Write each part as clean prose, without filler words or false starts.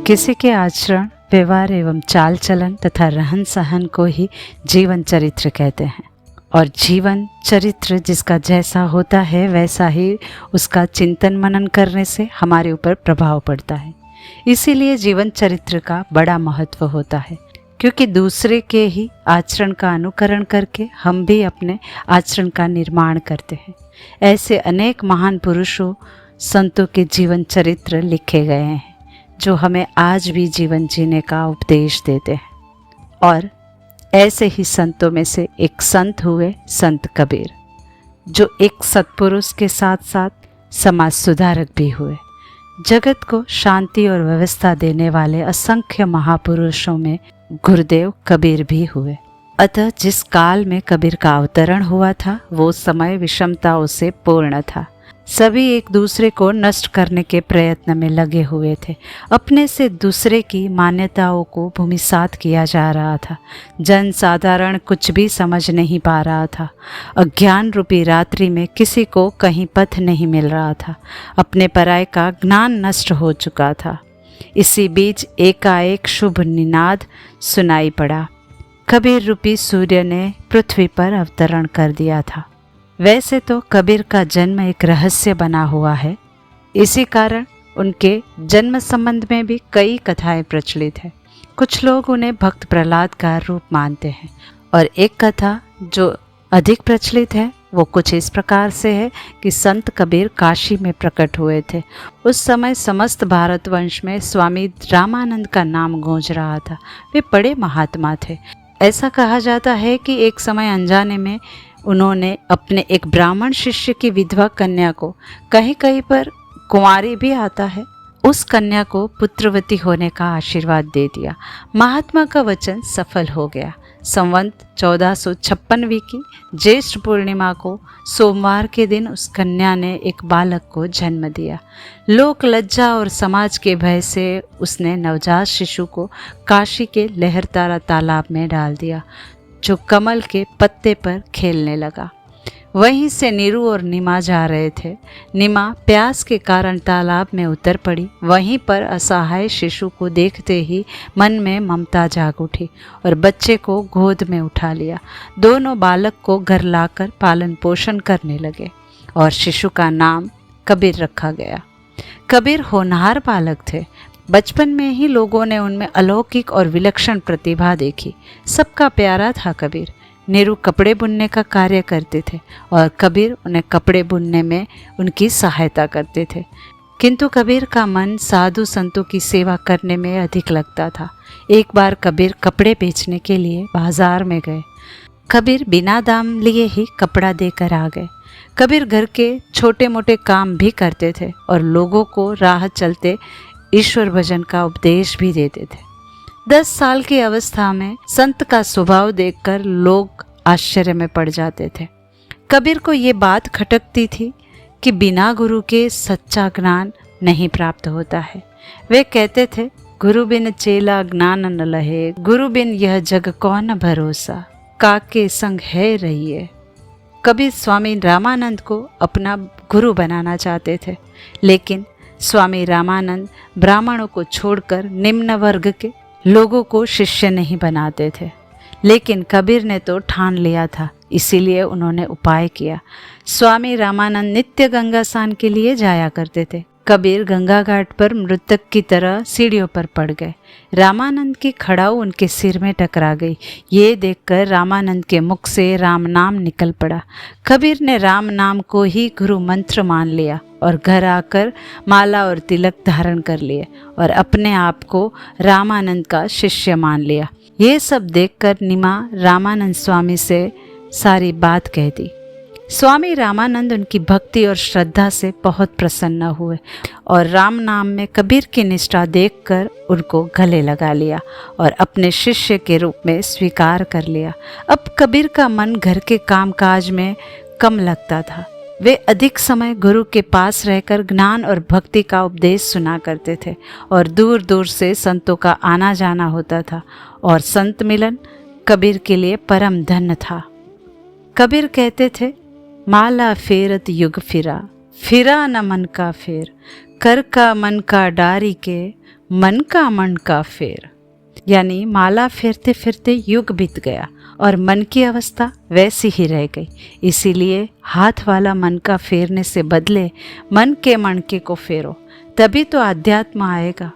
किसी के आचरण, व्यवहार एवं चाल चलन तथा रहन सहन को ही जीवन चरित्र कहते हैं। और जीवन चरित्र जिसका जैसा होता है वैसा ही उसका चिंतन मनन करने से हमारे ऊपर प्रभाव पड़ता है। इसीलिए जीवन चरित्र का बड़ा महत्व होता है, क्योंकि दूसरे के ही आचरण का अनुकरण करके हम भी अपने आचरण का निर्माण करते हैं। ऐसे अनेक महान पुरुषों, संतों के जीवन चरित्र लिखे गए हैं जो हमें आज भी जीवन जीने का उपदेश देते हैं। और ऐसे ही संतों में से एक संत हुए संत कबीर, जो एक सत्पुरुष के साथ साथ समाज सुधारक भी हुए। जगत को शांति और व्यवस्था देने वाले असंख्य महापुरुषों में गुरुदेव कबीर भी हुए। अतः जिस काल में कबीर का अवतरण हुआ था वो समय विषमताओं से पूर्ण था। सभी एक दूसरे को नष्ट करने के प्रयत्न में लगे हुए थे। अपने से दूसरे की मान्यताओं को भूमिसात किया जा रहा था। जन साधारण कुछ भी समझ नहीं पा रहा था। अज्ञान रूपी रात्रि में किसी को कहीं पथ नहीं मिल रहा था। अपने पराये का ज्ञान नष्ट हो चुका था। इसी बीच एकाएक शुभ निनाद सुनाई पड़ा। कबीर रूपी सूर्य ने पृथ्वी पर अवतरण कर दिया था। वैसे तो कबीर का जन्म एक रहस्य बना हुआ है। इसी कारण उनके जन्म संबंध में भी कई कथाएं प्रचलित हैं। कुछ लोग उन्हें भक्त प्रहलाद का रूप मानते हैं। और एक कथा जो अधिक प्रचलित है वो कुछ इस प्रकार से है कि संत कबीर काशी में प्रकट हुए थे। उस समय समस्त भारतवंश में स्वामी रामानंद का नाम गूंज रहा था। वे बड़े महात्मा थे। ऐसा कहा जाता है कि एक समय अनजाने में उन्होंने अपने एक ब्राह्मण शिष्य की विधवा कन्या को, कहीं कहीं पर कुंवारी भी आता है, उस कन्या को पुत्रवती होने का आशीर्वाद दे दिया। महात्मा का वचन सफल हो गया। संवत 1456 की ज्येष्ठ पूर्णिमा को सोमवार के दिन उस कन्या ने एक बालक को जन्म दिया। लोक लज्जा और समाज के भय से उसने नवजात शिशु को काशी के लहरतारा तालाब में डाल दिया, जो कमल के पत्ते पर खेलने लगा। वहीं से नीरू और निमा जा रहे थे। निमा प्यास के कारण तालाब में उतर पड़ी। वहीं पर असहाय शिशु को देखते ही मन में ममता जाग उठी और बच्चे को गोद में उठा लिया। दोनों बालक को घर लाकर पालन पोषण करने लगे और शिशु का नाम कबीर रखा गया। कबीर होनहार बालक थे। बचपन में ही लोगों ने उनमें अलौकिक और विलक्षण प्रतिभा देखी। सबका प्यारा था कबीर। नीरू कपड़े बुनने का कार्य करते थे और कबीर उन्हें कपड़े बुनने में उनकी सहायता करते थे। किंतु कबीर का मन साधु संतों की सेवा करने में अधिक लगता था। एक बार कबीर कपड़े बेचने के लिए बाजार में गए। कबीर बिना दाम लिए ही कपड़ा देकर आ गए। कबीर घर के छोटे मोटे काम भी करते थे और लोगों को राह चलते ईश्वर भजन का उपदेश भी देते थे। 10 साल की अवस्था में संत का स्वभाव देखकर लोग आश्चर्य में पड़ जाते थे। कबीर को ये बात खटकती थी कि बिना गुरु के सच्चा ज्ञान नहीं प्राप्त होता है। वे कहते थे, गुरु बिन चेला ज्ञान न लहे, गुरु बिन यह जग कौन भरोसा, काके संग है रहिए। कबीर स्वामी रामानंद को अपना गुरु बनाना चाहते थे, लेकिन स्वामी रामानंद ब्राह्मणों को छोड़कर निम्न वर्ग के लोगों को शिष्य नहीं बनाते थे। लेकिन कबीर ने तो ठान लिया था, इसीलिए उन्होंने उपाय किया। स्वामी रामानंद नित्य गंगा स्नान के लिए जाया करते थे। कबीर गंगा घाट पर मृतक की तरह सीढ़ियों पर पड़ गए। रामानंद की खड़ाऊ उनके सिर में टकरा गई। ये देखकर रामानंद के मुख से राम नाम निकल पड़ा। कबीर ने राम नाम को ही गुरु मंत्र मान लिया और घर आकर माला और तिलक धारण कर लिए और अपने आप को रामानंद का शिष्य मान लिया। ये सब देखकर निमा रामानंद स्वामी से सारी बात कह दी। स्वामी रामानंद उनकी भक्ति और श्रद्धा से बहुत प्रसन्न हुए और राम नाम में कबीर की निष्ठा देखकर उनको गले लगा लिया और अपने शिष्य के रूप में स्वीकार कर लिया। अब कबीर का मन घर के कामकाज में कम लगता था। वे अधिक समय गुरु के पास रहकर ज्ञान और भक्ति का उपदेश सुना करते थे और दूर दूर से संतों का आना जाना होता था और संत मिलन कबीर के लिए परम धन्य था। कबीर कहते थे, माला फेरत युग फिरा, फिरा न मन का फेर, कर का मन का डारी के, मन का मन का फेर। यानी माला फेरते फेरते युग बीत गया और मन की अवस्था वैसी ही रह गई। इसीलिए हाथ वाला मन का फेरने से बदले मन के मणके को फेरो, तभी तो आध्यात्म आएगा,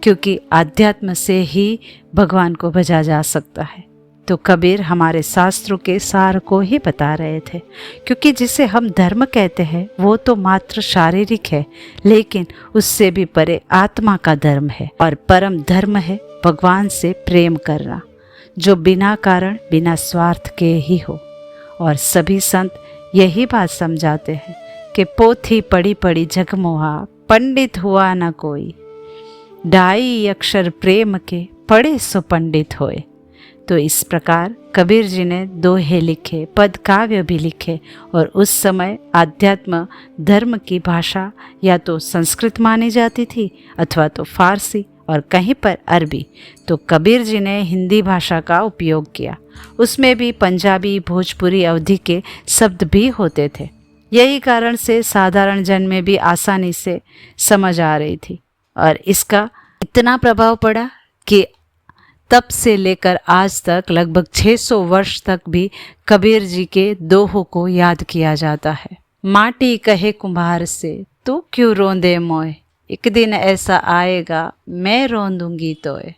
क्योंकि आध्यात्म से ही भगवान को भजा जा सकता है। तो कबीर हमारे शास्त्रों के सार को ही बता रहे थे, क्योंकि जिसे हम धर्म कहते हैं वो तो मात्र शारीरिक है, लेकिन उससे भी परे आत्मा का धर्म है। और परम धर्म है भगवान से प्रेम करना, जो बिना कारण बिना स्वार्थ के ही हो। और सभी संत यही बात समझाते हैं कि पोथी पड़ी पड़ी जगमोहा, पंडित हुआ न कोई, ढाई अक्षर प्रेम के, पढ़े सो पंडित होए। तो इस प्रकार कबीर जी ने दोहे लिखे, पद काव्य भी लिखे। और उस समय आध्यात्म धर्म की भाषा या तो संस्कृत मानी जाती थी अथवा तो फारसी और कहीं पर अरबी। तो कबीर जी ने हिंदी भाषा का उपयोग किया। उसमें भी पंजाबी, भोजपुरी, अवधी के शब्द भी होते थे। यही कारण से साधारण जन में भी आसानी से समझ आ रही थी। और इसका इतना प्रभाव पड़ा कि तब से लेकर आज तक लगभग 600 वर्ष तक भी कबीर जी के दोहों को याद किया जाता है। माटी कहे कुम्हार से, तू क्यों रोंदे मोए, एक दिन ऐसा आएगा मैं रोंदूंगी तोए।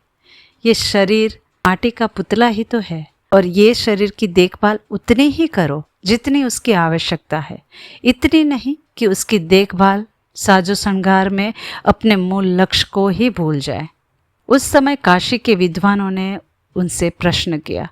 ये शरीर माटी का पुतला ही तो है, और ये शरीर की देखभाल उतनी ही करो जितनी उसकी आवश्यकता है। इतनी नहीं कि उसकी देखभाल साजो श्रृंगार में अपने मूल लक्ष्य को ही भूल जाए। उस समय काशी के विद्वानों ने उनसे प्रश्न किया,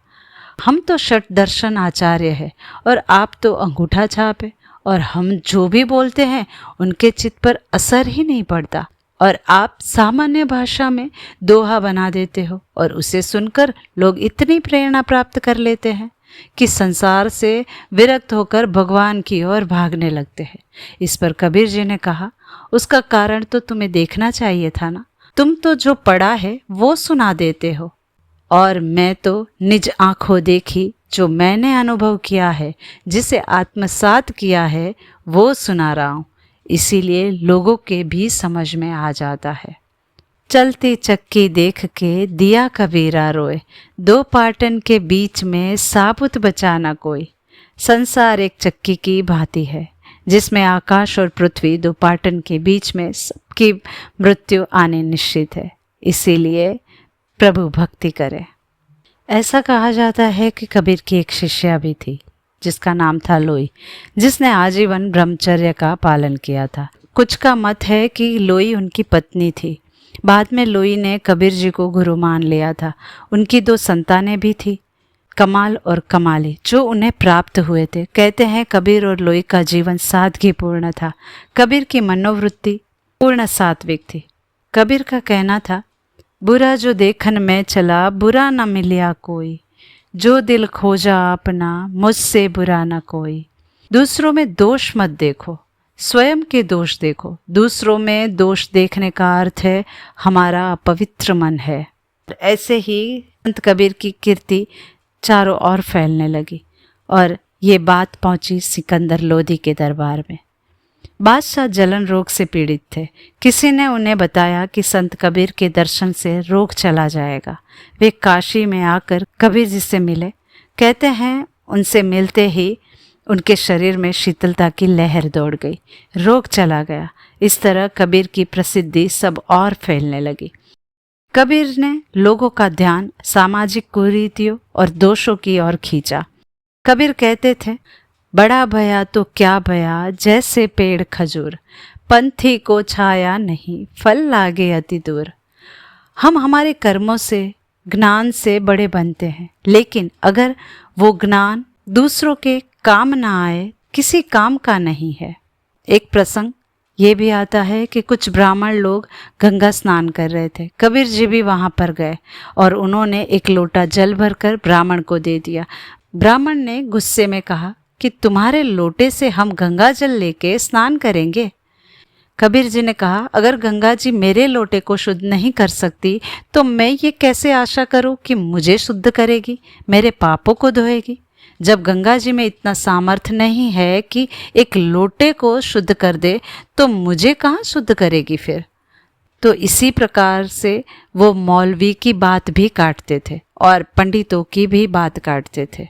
हम तो षट दर्शन आचार्य है और आप तो अंगूठा छाप है, और हम जो भी बोलते हैं उनके चित्त पर असर ही नहीं पड़ता, और आप सामान्य भाषा में दोहा बना देते हो और उसे सुनकर लोग इतनी प्रेरणा प्राप्त कर लेते हैं कि संसार से विरक्त होकर भगवान की ओर भागने लगते हैं। इस पर कबीर जी ने कहा, उसका कारण तो तुम्हें देखना चाहिए था ना। तुम तो जो पढ़ा है वो सुना देते हो, और मैं तो निज आंखों देखी, जो मैंने अनुभव किया है, जिसे आत्मसात किया है, वो सुना रहा हूँ। इसीलिए लोगों के भी समझ में आ जाता है। चलती चक्की देख के दिया कबीरा रोए, दो पाटन के बीच में साबुत बचाना कोई। संसार एक चक्की की भांति है, जिसमें आकाश और पृथ्वी दो पाटन के बीच में सबकी मृत्यु आने निश्चित है। इसीलिए प्रभु भक्ति करे। ऐसा कहा जाता है कि कबीर की एक शिष्या भी थी जिसका नाम था लोई, जिसने आजीवन ब्रह्मचर्य का पालन किया था। कुछ का मत है कि लोई उनकी पत्नी थी। बाद में लोई ने कबीर जी को गुरु मान लिया था। उनकी 2 संतानें भी थी, कमाल और कमाली, जो उन्हें प्राप्त हुए थे। कहते हैं कबीर और लोई का जीवन सादगीपूर्ण था। कबीर की मनोवृत्ति पूर्ण सात्विक थी। कबीर का कहना था, बुरा जो देखन में चला, बुरा न मिलिया कोई, जो दिल खोजा अपना, मुझसे बुरा न कोई। दूसरों में दोष मत देखो, स्वयं के दोष देखो। दूसरों में दोष देखने का अर्थ है हमारा अपवित्र मन है। ऐसे ही संत कबीर की कीर्ति चारों ओर फैलने लगी और ये बात पहुंची सिकंदर लोदी के दरबार में। बादशाह जलन रोग से पीड़ित थे। किसी ने उन्हें बताया कि संत कबीर के दर्शन से रोग चला जाएगा। वे काशी में आकर कबीर जी से मिले। कहते हैं उनसे मिलते ही उनके शरीर में शीतलता की लहर दौड़ गई, रोग चला गया। इस तरह कबीर की प्रसिद्धि सब और फैलने लगी। कबीर ने लोगों का ध्यान सामाजिक कुरीतियों और दोषों की ओर खींचा। कबीर कहते थे, बड़ा भया तो क्या भया, जैसे पेड़ खजूर, पंथी को छाया नहीं, फल लागे अति दूर। हम हमारे कर्मों से, ज्ञान से बड़े बनते हैं, लेकिन अगर वो ज्ञान दूसरों के काम ना आए, किसी काम का नहीं है। एक प्रसंग ये भी आता है कि कुछ ब्राह्मण लोग गंगा स्नान कर रहे थे। कबीर जी भी वहाँ पर गए और उन्होंने एक लोटा जल भरकर ब्राह्मण को दे दिया। ब्राह्मण ने गुस्से में कहा कि तुम्हारे लोटे से हम गंगा जल लेके स्नान करेंगे। कबीर जी ने कहा, अगर गंगा जी मेरे लोटे को शुद्ध नहीं कर सकती तो मैं ये कैसे आशा करूं कि मुझे शुद्ध करेगी, मेरे पापों को धोएगी। जब गंगा जी में इतना सामर्थ्य नहीं है कि एक लोटे को शुद्ध कर दे, तो मुझे कहाँ शुद्ध करेगी फिर। तो इसी प्रकार से वो मौलवी की बात भी काटते थे और पंडितों की भी बात काटते थे।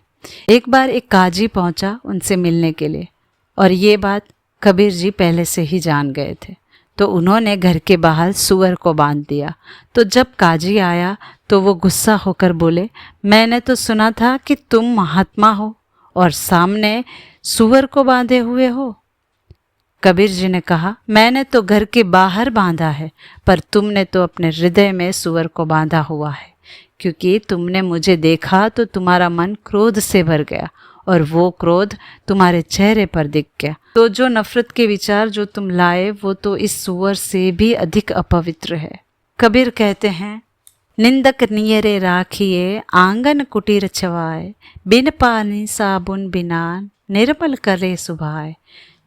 एक बार एक काजी पहुंचा उनसे मिलने के लिए, और ये बात कबीर जी पहले से ही जान गए थे। तो उन्होंने घर के बाहर सूअर को बांध दिया। तो जब काजी आया तो वो गुस्सा होकर बोले, मैंने तो सुना था कि तुम महात्मा हो और सामने सूअर को बांधे हुए हो। कबीर जी ने कहा, मैंने तो घर के बाहर बांधा है, पर तुमने तो अपने हृदय में सूअर को बांधा हुआ है, क्योंकि तुमने मुझे देखा तो तुम्हारा मन क्रोध से भर गया और वो क्रोध तुम्हारे चेहरे पर दिख गया। तो जो नफरत के विचार जो तुम लाए वो तो इस सूअर से भी अधिक अपवित्र है। कबीर कहते हैं, निंदक नियरे राखिए आंगन कुटीर छवाए, बिन पानी साबुन बिना निर्मल करे सुभाए।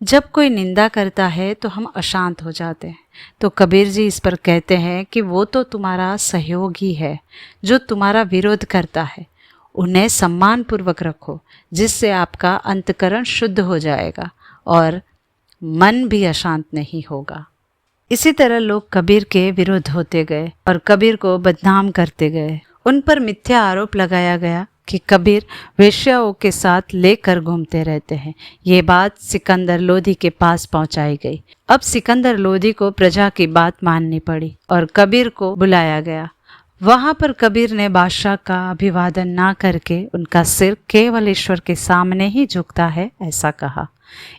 जब कोई निंदा करता है तो हम अशांत हो जाते हैं। तो कबीर जी इस पर कहते हैं कि वो तो तुम्हारा सहयोगी है जो तुम्हारा विरोध करता है, उन्हें सम्मानपूर्वक रखो, जिससे आपका अंतकरण शुद्ध हो जाएगा और मन भी अशांत नहीं होगा। इसी तरह लोग कबीर के विरुद्ध होते गए और कबीर को बदनाम करते गए। उन पर मिथ्या आरोप लगाया गया कि कबीर वेश्याओं के साथ लेकर घूमते रहते हैं। ये बात सिकंदर लोधी के पास पहुंचाई गई। अब सिकंदर लोधी को प्रजा की बात माननी पड़ी और कबीर को बुलाया गया। वहां पर कबीर ने बादशाह का अभिवादन ना करके उनका सिर केवल ईश्वर के सामने ही झुकता है, ऐसा कहा।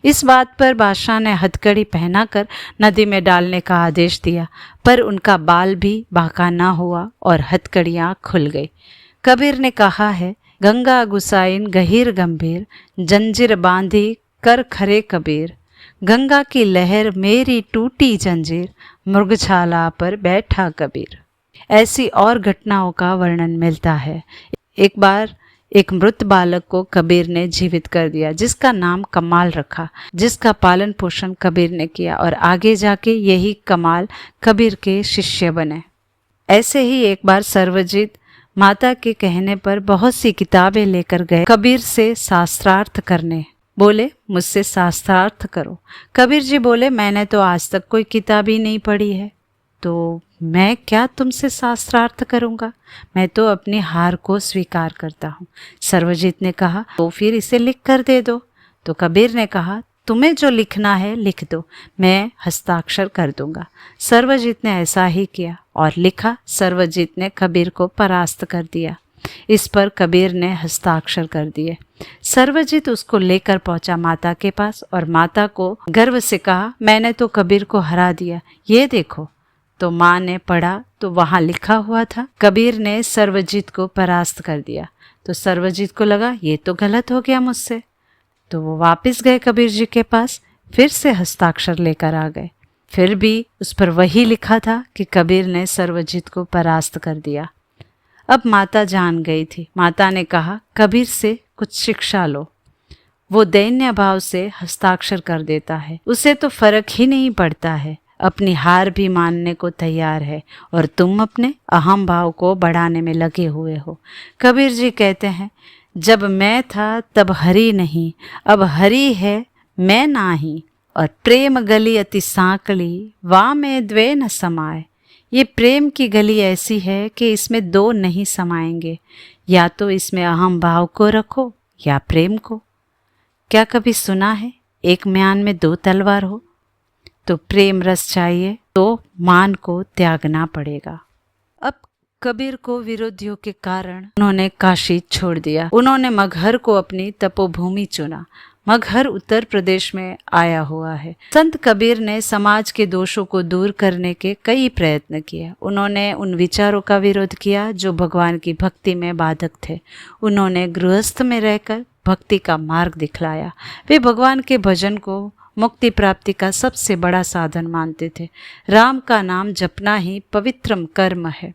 इस बात पर बादशाह ने हथकड़ी पहनाकर नदी में डालने का आदेश दिया, पर उनका बाल भी बांका ना हुआ और हथकड़ियां खुल गई। कबीर ने कहा है, गंगा गुसाइन गहीर गंभीर, जंजीर बांधी कर खरे कबीर। गंगा की लहर मेरी टूटी जंजीर, मृगशाला पर बैठा कबीर। ऐसी और घटनाओं का वर्णन मिलता है। एक बार एक मृत बालक को कबीर ने जीवित कर दिया, जिसका नाम कमाल रखा, जिसका पालन पोषण कबीर ने किया और आगे जाके यही कमाल कबीर के शिष्य बने। ऐसे ही एक बार सर्वजीत माता के कहने पर बहुत सी किताबें लेकर गए कबीर से शास्त्रार्थ करने। बोले, मुझसे शास्त्रार्थ करो। कबीर जी बोले, मैंने तो आज तक कोई किताब ही नहीं पढ़ी है, तो मैं क्या तुमसे शास्त्रार्थ करूंगा, मैं तो अपनी हार को स्वीकार करता हूँ। सर्वजीत ने कहा, तो फिर इसे लिख कर दे दो। तो कबीर ने कहा, तुम्हें जो लिखना है लिख दो, मैं हस्ताक्षर कर दूंगा। सर्वजीत ने ऐसा ही किया और लिखा। सर्वजीत ने कबीर को परास्त कर दिया। इस पर कबीर ने हस्ताक्षर कर दिए। सर्वजीत उसको लेकर पहुंचा माता के पास और माता को गर्व से कहा, मैंने तो कबीर को हरा दिया, ये देखो। तो माँ ने पढ़ा तो वहाँ लिखा हुआ था, कबीर ने सर्वजीत को परास्त कर दिया। तो सर्वजीत को लगा ये तो गलत हो गया मुझसे। तो वो वापस गए कबीर जी के पास, फिर से हस्ताक्षर लेकर आ गए। फिर भी उस पर वही लिखा था कि कबीर ने सर्वजीत को परास्त कर दिया। अब माता जान गई थी। माता ने कहा, कबीर से कुछ शिक्षा लो। वो दैन्य भाव से हस्ताक्षर कर देता है, उसे तो फर्क ही नहीं पड़ता है, अपनी हार भी मानने को तैयार है, और तुम अपने अहम भाव को बढ़ाने में लगे हुए हो। कबीर जी कहते हैं, जब मैं था तब हरि नहीं, अब हरि है मैं नाही, और प्रेम गली अति सांकली, वा में द्वे न समाए। ये प्रेम की गली ऐसी है कि इसमें दो नहीं समाएंगे, या तो इसमें अहम भाव को रखो या प्रेम को। क्या कभी सुना है एक म्यान में दो तलवार हो? तो प्रेम रस चाहिए तो मान को त्यागना पड़ेगा। अब कबीर को विरोधियों के कारण उन्होंने काशी छोड़ दिया। उन्होंने मगहर को अपनी तपोभूमि चुना। मगहर उत्तर प्रदेश में आया हुआ है। संत कबीर ने समाज के दोषों को दूर करने के कई प्रयत्न किए। उन्होंने उन विचारों का विरोध किया जो भगवान की भक्ति में बाधक थे। उन्होंने गृहस्थ में रहकर भक्ति का मार्ग दिखलाया। वे भगवान के भजन को मुक्ति प्राप्ति का सबसे बड़ा साधन मानते थे। राम का नाम जपना ही पवित्रम कर्म है।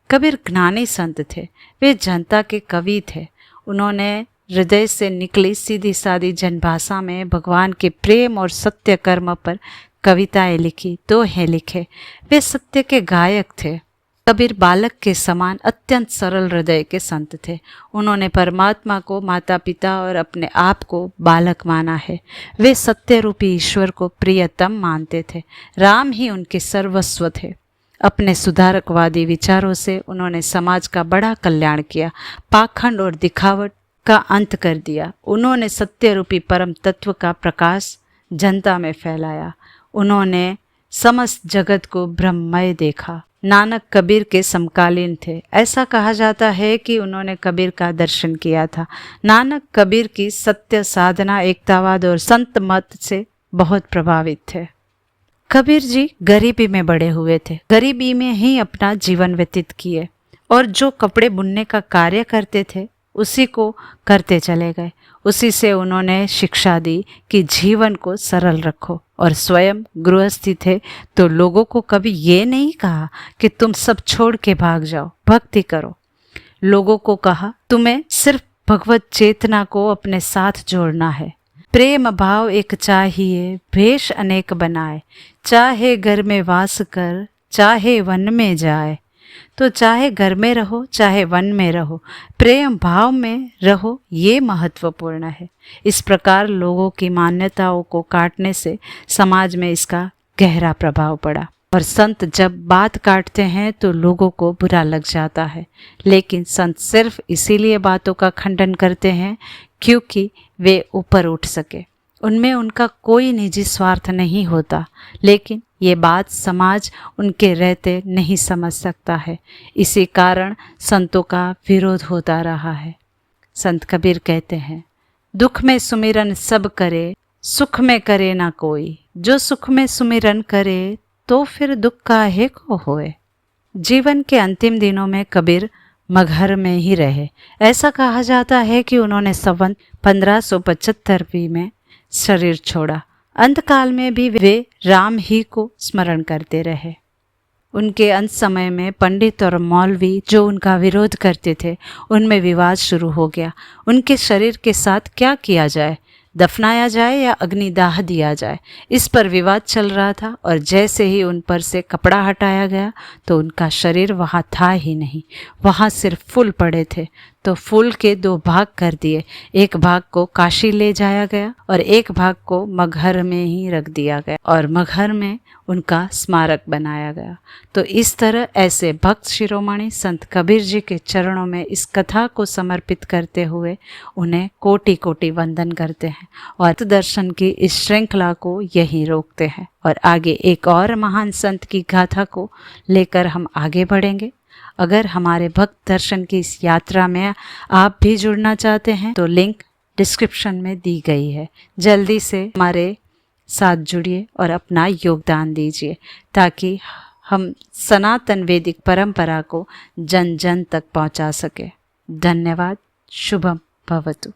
कबीर ज्ञानी संत थे। वे जनता के कवि थे। उन्होंने हृदय से निकली सीधी सादी जनभाषा में भगवान के प्रेम और सत्य कर्म पर कविताएं लिखी, दोहे लिखे। वे सत्य के गायक थे। कबीर बालक के समान अत्यंत सरल हृदय के संत थे। उन्होंने परमात्मा को माता पिता और अपने आप को बालक माना है। वे सत्य रूपी ईश्वर को प्रियतम मानते थे। राम ही उनके सर्वस्व थे। अपने सुधारकवादी विचारों से उन्होंने समाज का बड़ा कल्याण किया, पाखंड और दिखावट का अंत कर दिया। उन्होंने सत्य रूपी परम तत्व का प्रकाश जनता में फैलाया। उन्होंने समस्त जगत को ब्रह्ममय देखा। नानक कबीर के समकालीन थे। ऐसा कहा जाता है कि उन्होंने कबीर का दर्शन किया था। नानक कबीर की सत्य साधना, एकतावाद और संत मत से बहुत प्रभावित थे। कबीर जी गरीबी में बड़े हुए थे, गरीबी में ही अपना जीवन व्यतीत किए और जो कपड़े बुनने का कार्य करते थे उसी को करते चले गए। उसी से उन्होंने शिक्षा दी कि जीवन को सरल रखो, और स्वयं गृहस्थी थे तो लोगों को कभी ये नहीं कहा कि तुम सब छोड़ के भाग जाओ, भक्ति करो। लोगों को कहा तुम्हें सिर्फ भगवत चेतना को अपने साथ जोड़ना है। प्रेम भाव एक चाहिए, भेष अनेक बनाए, चाहे घर में वास कर, चाहे वन में जाए। तो चाहे घर में रहो, चाहे वन में रहो, प्रेम भाव में रहो, ये महत्वपूर्ण है। इस प्रकार लोगों की मान्यताओं को काटने से समाज में इसका गहरा प्रभाव पड़ा। और संत जब बात काटते हैं तो लोगों को बुरा लग जाता है, लेकिन संत सिर्फ इसीलिए बातों का खंडन करते हैं क्योंकि वे ऊपर उठ सके। उनमें उनका कोई निजी स्वार्थ नहीं होता, लेकिन ये बात समाज उनके रहते नहीं समझ सकता है। इसी कारण संतों का विरोध होता रहा है। संत कबीर कहते हैं, दुख में सुमिरन सब करे, सुख में करे ना कोई। जो सुख में सुमिरन करे तो फिर दुख काहे को होए। जीवन के अंतिम दिनों में कबीर मगहर में ही रहे। ऐसा कहा जाता है कि उन्होंने संवत 1575 में शरीर छोड़ा। अंतकाल में भी वे राम ही को स्मरण करते रहे। उनके अंत समय में पंडित और मौलवी जो उनका विरोध करते थे, उनमें विवाद शुरू हो गया। उनके शरीर के साथ क्या किया जाए, दफनाया जाए या अग्निदाह दिया जाए, इस पर विवाद चल रहा था। और जैसे ही उन पर से कपड़ा हटाया गया तो उनका शरीर वहाँ था ही नहीं, वहाँ सिर्फ फूल पड़े थे। तो फूल के 2 भाग कर दिए, एक भाग को काशी ले जाया गया और एक भाग को मगहर में ही रख दिया गया और मगहर में उनका स्मारक बनाया गया। तो इस तरह ऐसे भक्त शिरोमणि संत कबीर जी के चरणों में इस कथा को समर्पित करते हुए उन्हें कोटि कोटि वंदन करते हैं और दर्शन की इस श्रृंखला को यहीं रोकते हैं। और आगे एक और महान संत की गाथा को लेकर हम आगे बढ़ेंगे। अगर हमारे भक्त दर्शन की इस यात्रा में आप भी जुड़ना चाहते हैं तो लिंक डिस्क्रिप्शन में दी गई है। जल्दी से हमारे साथ जुड़िए और अपना योगदान दीजिए ताकि हम सनातन वैदिक परंपरा को जन जन तक पहुंचा सके। धन्यवाद। शुभम भवतु।